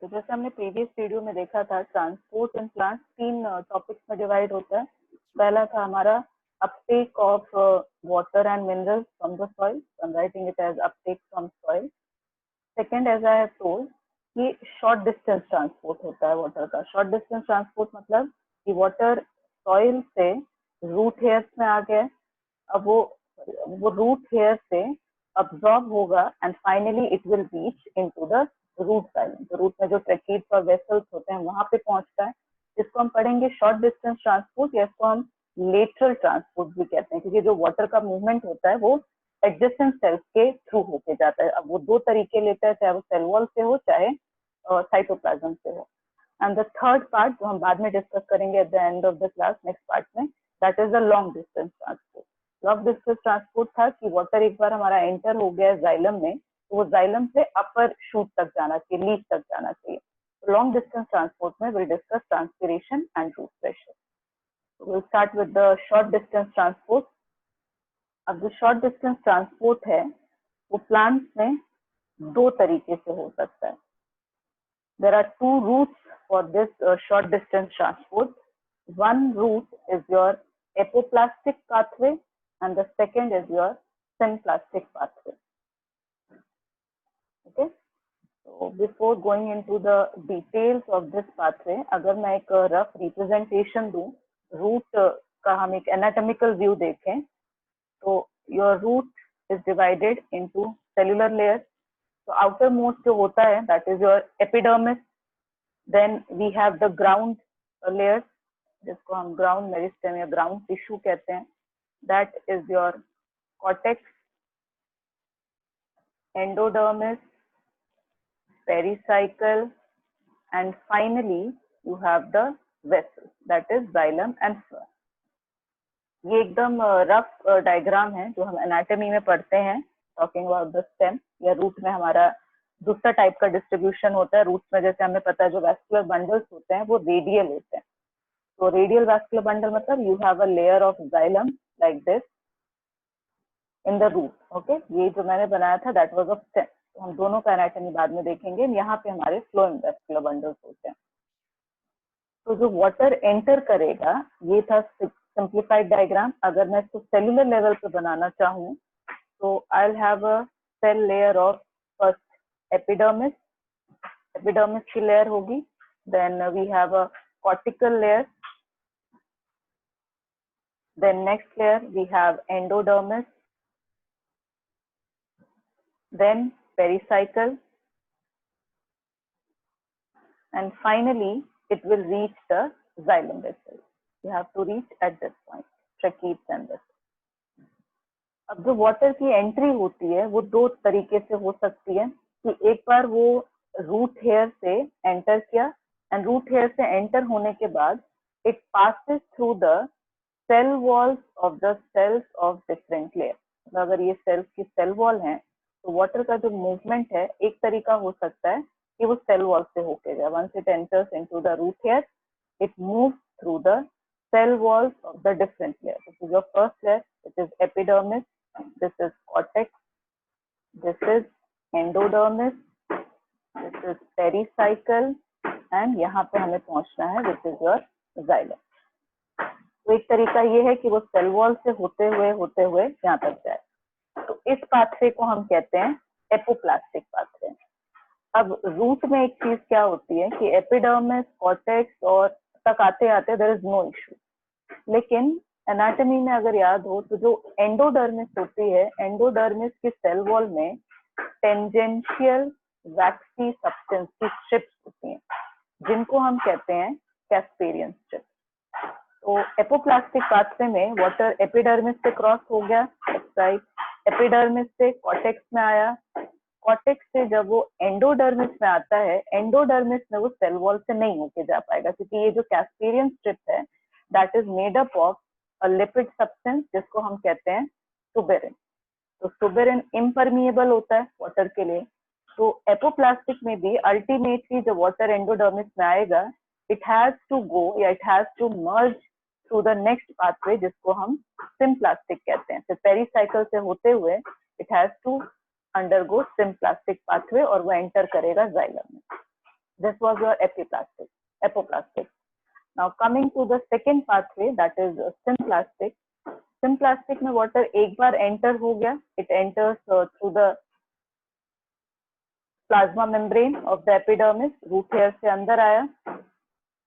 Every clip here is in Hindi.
तो जैसे हमने प्रीवियस वीडियो में देखा था, ट्रांसपोर्ट इन प्लांट 3 टॉपिक्स में डिवाइड होता है। पहला था हमारा uptake of water and minerals from the soil, I am writing it as uptake from soil. Second, as I have told, कि शॉर्ट डिस्टेंस ट्रांसपोर्ट होता है वाटर का। शॉर्ट डिस्टेंस ट्रांसपोर्ट मतलब कि वाटर सॉइल से रूट हेयर्स में आ गया, अब वो रूट हेयर से अब्सॉर्ब होगा and finally it will reach into the root xylem. तो रूट में जो ट्रैकीज और वेसल्स होते हैं वहां पे पहुंचता है। इसको हम पढ़ेंगे शॉर्ट डिस्टेंस ट्रांसपोर्ट, या इसको हम लेटरल ट्रांसपोर्ट भी कहते हैं, क्योंकि जो वाटर का मूवमेंट होता है वो एडजेसेंट सेल्स के थ्रू होके जाता है। अब वो दो तरीके लेता है, चाहे वो सेल वॉल से हो चाहे साइटोप्लाज्म से हो। एंड द थर्ड पार्ट जो हम बाद में डिस्कस करेंगे at the end of the class, next part में, that is the long distance transport. Long distance transport था कि वाटर एक बार हमारा एंटर हो गया जाइलम में, तो वो जाइलम से अपर शूट तक जाना चाहिए, लीफ तक जाना चाहिए। लॉन्ग डिस्टेंस ट्रांसपोर्ट में will discuss transpiration and root pressure. Will start with the short distance transport. अब जो शॉर्ट डिस्टेंस ट्रांसपोर्ट है वो प्लांट्स में दो तरीके से हो सकता है। There are two routes for this short distance transport. One route is your apoplastic pathway and the second is your symplastic pathway. Okay. So before going into the details of this pathway, अगर मैं एक rough representation दूं, root का हम एक anatomical view देखें, तो your root is divided into cellular layers. So outermost जो होता है that is your epidermis. Then we have the ground layers, जिसको हम ground मेरिस्टेम या ground tissue कहते हैं. That is your cortex, endodermis, pericycle, and finally you have the vessel, that is xylem and fur. ये एकदम रफ डायग्राम है जो हम एनाटॉमी में पढ़ते हैं, टॉकिंग अबाउट द स्टेम या रूट में हमारा दूसरा टाइप का डिस्ट्रीब्यूशन होता है। रूट्स में जैसे हमें पता है जो वैस्कुलर बंडल्स होते हैं वो रेडियल होते हैं। तो रेडियल वैस्कुलर बंडल मतलब you have a layer of xylem like this in the root. Okay, ये जो मैंने बनाया था दैट वाज ऑफ स्टेम। तो हम दोनों का एनाटॉमी बाद में देखेंगे। यहाँ पे हमारे फ्लोएम वैस्कुलर बंडल्स होते हैं। तो जो वाटर एंटर करेगा, ये था सिंप्लीफाइड डायग्राम। अगर मैं इसको सेलुलर लेवल पे बनाना चाहूँ तो I will have a cell layer of first epidermis, epidermis की लेयर होगी। Then we have a cortical layer, then next layer we have endodermis, then pericycle, and finally it will reach the xylem vessel. You have to reach at this point, tracheids and vessels. अब जो वाटर की एंट्री होती है वो दो तरीके से हो सकती है, कि एक बार वो रूट हेयर से एंटर किया एंड रूट हेयर से एंटर होने के बाद it passes through the cell walls of the cells of different layer. अगर ये सेल्स की सेल वॉल है तो वाटर का जो मूवमेंट है एक तरीका हो सकता है कि वो सेल वॉल से होके जाए। Once it enters into the root hair it moves through the cell walls of the different layers. This is your first layer, which is epidermis. This is cortex. This is endodermis. This is pericycle. And यहाँ पे हमें पहुँचना है, which is your xylem. तो एक तरीका ये है कि वो सेल वॉल से होते हुए यहाँ तक जाए। तो इस पाथवे को हम कहते हैं एपोप्लास्टिक पाथवे। अब रूट में एक चीज क्या होती है कि एपिडर्मिस, कॉर्टेक्स और तक आते आते देयर इज नो इशू, लेकिन एनाटॉमी में अगर याद हो तो जो एंडोडर्मिस होती है, एंडोडर्मिस की सेल वॉल में टेंजेंशियल वैक्सी सब्सटेंस की स्ट्रिप्स होती हैं, जिनको हम कहते हैं कैस्पेरियन स्ट्रिप्स। तो एपोप्लास्टिक पाथवे में वाटर एपिडर्मिस से क्रॉस हो गया, राइट, एपिडर्मिस से कॉर्टेक्स में आया, कॉर्टेक्स से जब वो एंडोडर्मिस में आता है, एंडोडर्मिस में वो सेल वॉल से नहीं होके जा पाएगा, क्योंकि ये जो कैस्पेरियन स्ट्रिप है that is made up of a lipid substance जिसको हम कहते हैं सुबेरिन। तो सुबेरिन इम्परमिएबल होता है वाटर के लिए। तो एपोप्लास्टिक में भी अल्टीमेटली जब वाटर एंडोडर्मिस में आएगा इट हैज टू गो या it has to merge through the next pathway जिसको हम सिम्प्लास्टिक कहते हैं। फिर पेरिसाइकल से होते हुए it has to undergo symplastic pathway और वो एंटर करेगा जाइलम में। This was your apoplastic. Now coming to the second pathway, that is symplastic. Symplastic में water एक बार enter हो गया, it enters through the plasma membrane of the epidermis, root hair से अंदर आया,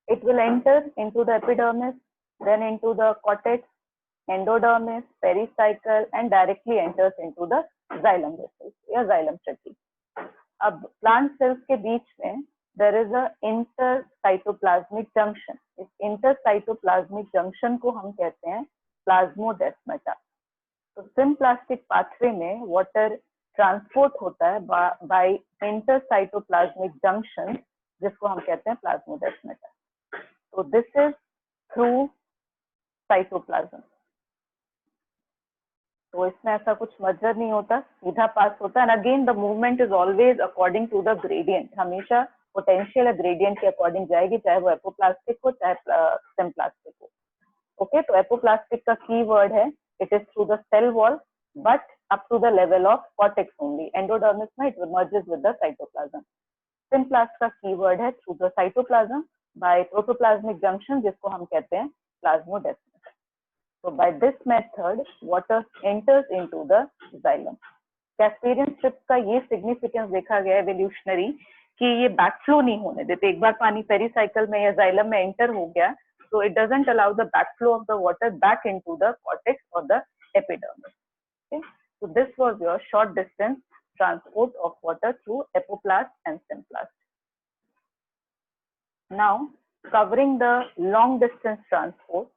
it will enter into the epidermis, then into the cortex, endodermis, pericycle, and directly enters into the xylem vessels या xylem tracheae. अब plant cells के बीच में there is a intercytoplasmic junction. इस intercytoplasmic junction को हम कहते हैं plasmodesmata. तो symplastic pathway में water ट्रांसपोर्ट होता है बाय इंटरसाइटोप्लाज्मिक जंक्शन, जिसको हम कहते हैं प्लाज्मोडेस्माटा. तो दिस इज थ्रू साइटोप्लाज्म. तो इसमें ऐसा कुछ मर्जर नहीं होता, सीधा पास होता है. And again the movement is always according to the gradient. हमेशा पोटेंशियल या ग्रेडियंट के अकॉर्डिंग जाएगी, चाहे वो एपोप्लास्टिक हो चाहे सिम्प्लास्टिक हो. ओके, तो एपोप्लास्टिक का की वर्ड है it is through the cell wall but up to the level of cortex only. Endodermis में it merges with the cytoplasm. Symplast का keyword है through the cytoplasm by protoplasmic junction, जिसको हम कहते हैं plasmodesmata. So by this method water enters into the xylem. Casparian strip का ये significance देखा गया evolutionary कि ये backflow नहीं होने देते. एक बार पानी पेरिसाइकिल में या xylem में enter हो गया, so it doesn't allow the backflow of the water back into the cortex or the epidermis. Okay. So this was your short distance transport of water through apoplast and symplast. Now covering the long distance transport.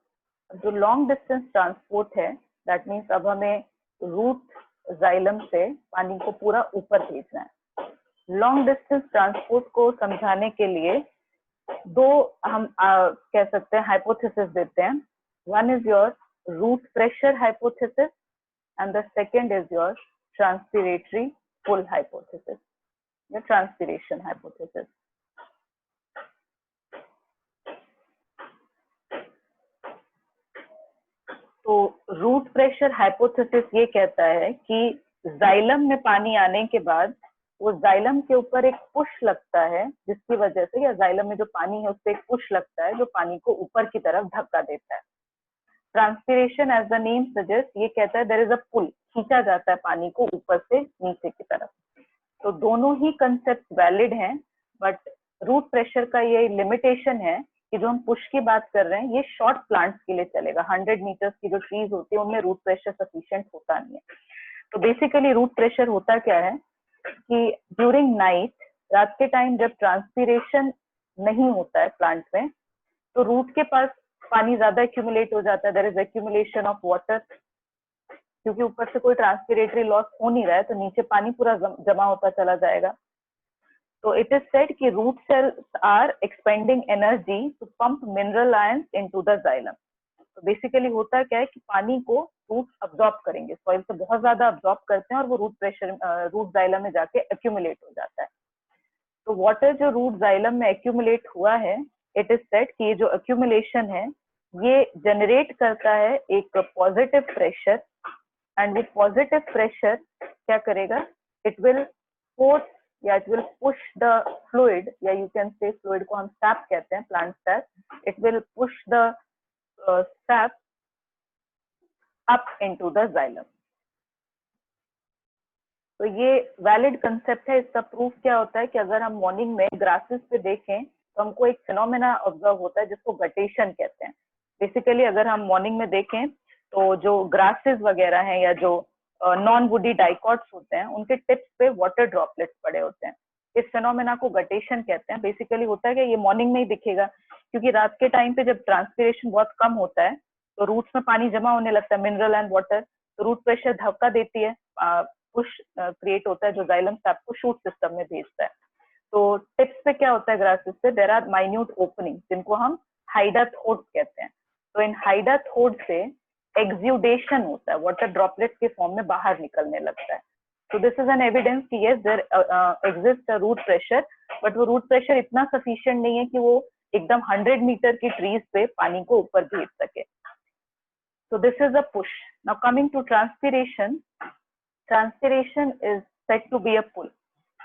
जो long distance transport है, that means अब हमें root xylem से पानी को पूरा ऊपर भेजना है. Long distance transport को समझाने के लिए दो हम कह सकते हैं hypothesis देते हैं. One is your root pressure hypothesis and the second is your transpiratory pull hypothesis, the transpiration hypothesis. तो रूट प्रेशर हाइपोथेसिस ये कहता है कि जाइलम में पानी आने के बाद वो जाइलम के ऊपर एक पुश लगता है, जिसकी वजह से या जाइलम में जो पानी है उससे एक पुश लगता है जो पानी को ऊपर की तरफ धक्का देता है. Transpiration as the name suggest ये कहता है देयर इज अ पुल, खींचा जाता है पानी को ऊपर से नीचे की तरफ. तो दोनों ही कंसेप्ट वैलिड हैं, बट रूट प्रेशर का ये लिमिटेशन है कि जो हम पुश की बात कर रहे हैं ये शॉर्ट प्लांट्स के लिए चलेगा. 100 मीटर्स की जो ट्रीज होती है उनमें रूट प्रेशर सफिशिएंट होता नहीं है. तो बेसिकली रूट प्रेशर होता क्या है कि ड्यूरिंग नाइट, रात के टाइम जब ट्रांसपिरेशन नहीं होता है प्लांट में, तो रूट के पास पानी ज्यादा एक्यूमुलेट हो जाता है. There is accumulation of water, क्योंकि ऊपर से कोई ट्रांसपिरेटरी लॉस हो नहीं रहा है, तो नीचे पानी पूरा जमा होता चला जाएगा. तो इट इज सेड कि root cells are expending energy to pump mineral ions into the xylem. तो बेसिकली होता क्या है कि पानी को रूट अब्सॉर्ब करेंगे, सॉइल से बहुत ज्यादा अब्सॉर्ब करते हैं और वो रूट जाइलम में जाके एक्यूमुलेट हो जाता है. तो वाटर जो रूट जाइलम में एक्यूमुलेट हुआ है, इट इज सेड कि ये जो एक्यूमुलेशन है ये जनरेट करता है एक पॉजिटिव प्रेशर, एंड वो पॉजिटिव प्रेशर क्या करेगा, इट विल फोर्स या it will push the fluid, या यू कैन से फ्लूइड को हम सैप कहते हैं, plant SAP. It will push the SAP up into the xylem. तो ये वैलिड कंसेप्ट है. इसका प्रूफ क्या होता है कि अगर हम मॉर्निंग में ग्रासेस पे देखें तो हमको एक फिनोमेना ऑब्जर्व होता है जिसको गटेशन कहते हैं. बेसिकली अगर हम मॉर्निंग में देखें तो जो ग्रासेस वगैरह हैं या जो नॉन वुडी डाइकॉट्स होते हैं उनके टिप्स पे वाटर ड्रॉपलेट्स पड़े होते हैं. इस फिनोमेना को गटेशन कहते हैं. बेसिकली होता है कि ये मॉर्निंग में ही दिखेगा, क्योंकि रात के टाइम पे जब ट्रांसपिरेशन बहुत कम होता है तो रूट्स में पानी जमा होने लगता है, मिनरल एंड वाटर. तो रूट प्रेशर धक्का देती है, पुश क्रिएट होता है जो जाइलम सैप को शूट सिस्टम में भेजता है. तो टिप्स पे क्या होता है ग्रासेस पे, देयर आर माइन्यूट ओपनिंग जिनको हम हाइडाथोड्स कहते हैं. तो इन हाइडाथोड से एक्सुडेशन होता है, वाटर ड्रॉपलेट्स के फॉर्म में बाहर निकलने लगता है. तो दिस इज एन एविडेंस कि yes there exist a root pressure, but वो रूट प्रेशर इतना सफिशिएंट नहीं है कि वो एकदम 100 मीटर की ट्रीज पे पानी को ऊपर भेज सके. So this is a push. Now coming to transpiration, transpiration is said to be a pull.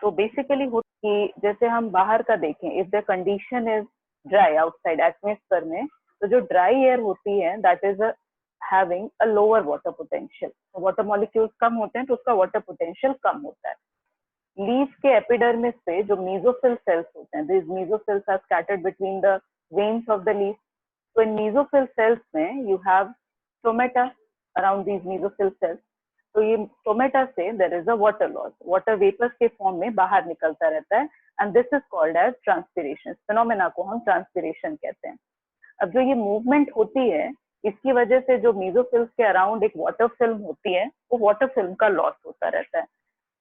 तो बेसिकली कि जैसे हम बाहर का देखें, if the condition is dry outside atmosphere में, तो जो ड्राई एयर होती है that is having a lower water potential, water molecules कम होते हैं तो उसका वाटर पोटेंशियल कम होता है। लीफ के एपिडर्मिस पे जो मेसोफिल सेल्स होते हैं, these mesophils are scattered between the veins of the leaf. So in mesophyll cells में you have stomata around these mesophyll cells. तो ये stomata से there is a water loss, water vapors के फॉर्म में बाहर निकलता रहता है, and this is called as transpiration. Phenomena को हम transpiration कहते हैं। अब जो ये मूवमेंट होती है, इसकी वजह से जो मेसोफिल्स के अराउंड एक वाटर फिल्म होती है, वो वाटर फिल्म का लॉस होता रहता है।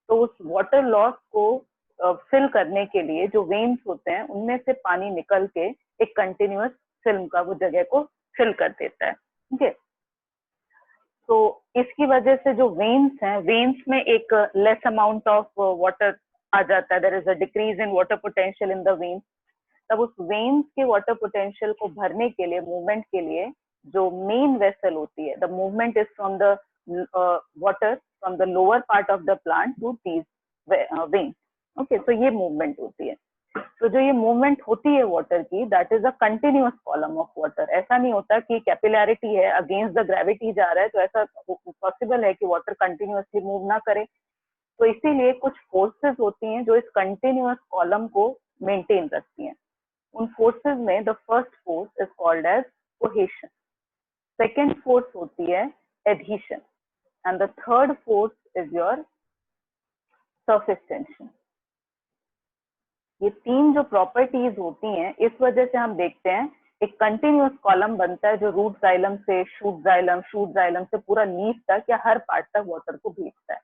तो उस वाटर लॉस को फिल करने के लिए जो वेन्स होते हैं उनमें से पानी निकल के एक कंटिन्यूअस फिल्म का वो जगह को फिल कर देता है। ठीक है, तो इसकी वजह से जो वेन्स हैं, वेन्स में एक लेस अमाउंट ऑफ वाटर आ जाता है, there is a decrease in water potential in the veins. तब उस वेन्स के वाटर पोटेंशियल को भरने के लिए, मूवमेंट के लिए जो मेन वेसल होती है, the movement is from the water from the lower part of the plant to these veins. Okay, तो ये मूवमेंट होती है। तो जो ये मूवमेंट होती है वाटर की, that is a continuous column of water. ऐसा नहीं होता कि कैपिलैरिटी है, अगेंस्ट द ग्रेविटी जा रहा है, तो ऐसा पॉसिबल है कि वाटर कंटिन्यूअसली मूव ना करे। तो इसीलिए कुछ फोर्सेस होती हैं जो इस कंटिन्यूअस कॉलम को मेंटेन रखती हैं। उन फोर्सेस में the first force is called as cohesion, second force होती है adhesion, and the third force is your surface tension. ये तीन जो प्रॉपर्टीज होती हैं, इस वजह से हम देखते हैं एक कंटिन्यूअस कॉलम बनता है जो रूट जाइलम से शूट जाइलम से पूरा लीफ तक या हर पार्ट तक वाटर को भेजता है।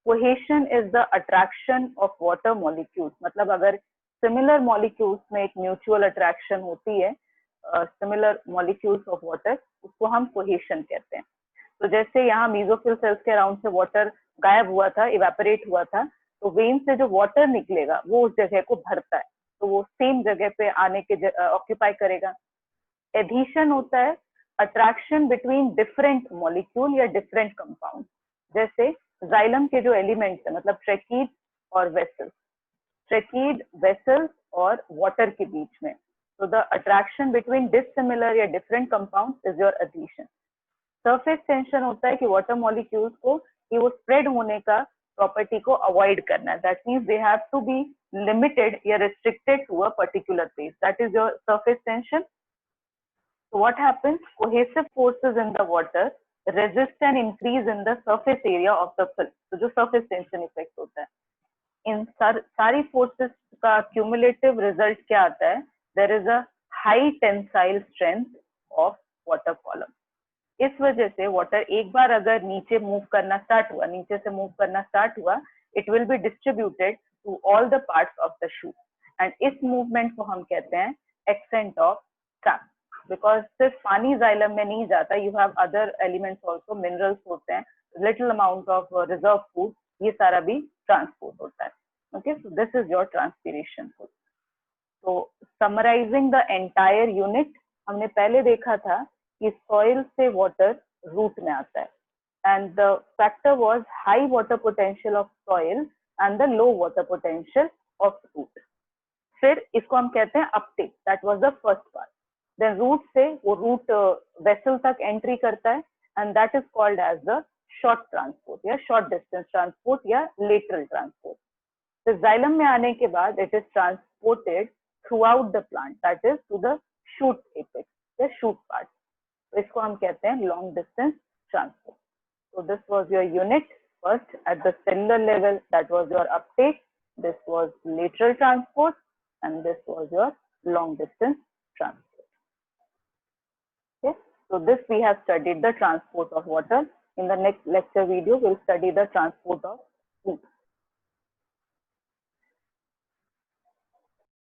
Cohesion is the attraction of water molecules, मतलब अगर सिमिलर मॉलिक्यूल्स में एक म्यूचुअल अट्रैक्शन होती है, सिमिलर मॉलिक्यूल्स ऑफ वाटर, उसको हम कोहेशन कहते हैं। तो जैसे यहाँ मेसोफिल सेल्स के अराउंड से वाटर गायब हुआ था, इवेपोरेट हुआ था, तो वेन से जो वाटर निकलेगा वो उस जगह को भरता है, तो वो सेम जगह पे आने के ऑक्यूपाई करेगा। एडहेशन होता है अट्रैक्शन बिटवीन डिफरेंट मॉलिक्यूल या डिफरेंट कंपाउंड। जैसे जाइलम के जो एलिमेंट्स है, मतलब ट्रेकीड और वेसल्स, ट्रेकीड वेसल्स और वाटर के बीच में, तो द अट्रैक्शन बिटवीन डिसिमिलर या different compound is your adhesion. Surface tension होता है कि वाटर मॉलिक्यूल्स को कि वो स्प्रेड होने का प्रॉपर्टी को अवॉइड करना है, that means they have to be limited या restricted to a particular place, that is your surface tension. So what happens? Cohesive forces in the water resist an increase in the surface area of the film. तो जो surface tension effect होता है, इन सारी forces का cumulative result क्या आता है? There is a high tensile strength of water column. इस वजह से वाटर एक बार अगर नीचे मूव करना स्टार्ट हुआ, नीचे से मूव करना स्टार्ट हुआ, it will be distributed to all the parts of the shoot, and इस मूवमेंट को हम कहते हैं एक्सेंट ऑफ ट्रैप। बिकॉज सिर्फ पानी जाइलम में नहीं जाता, you have other elements also, minerals होते हैं, little amount of reserve food, ये सारा भी ट्रांसपोर्ट होता है। Okay, so this is your transpiration. तो समराइजिंग द एंटायर यूनिट, हमने पहले देखा था कि सॉइल से वाटर रूट में आता है, and the factor was high water potential of soil and the low water potential of root. फिर इसको हम कहते हैं uptake, that was the first part. Then root से वो रूट वेसल तक एंट्री करता है, and that is called as the short transport या शॉर्ट डिस्टेंस ट्रांसपोर्ट या लेटरल ट्रांसपोर्ट। तो जाइलम में आने के बाद it is transported throughout the plant, that is to the shoot apex, the shoot part. तो इसको हम कहते हैं long distance transport. So this was your unit. First at the cellular level, that was your uptake, this was lateral transport, and this was your long distance transport. Okay, so this we have studied the transport of water. In the next lecture video we'll study the transport of food.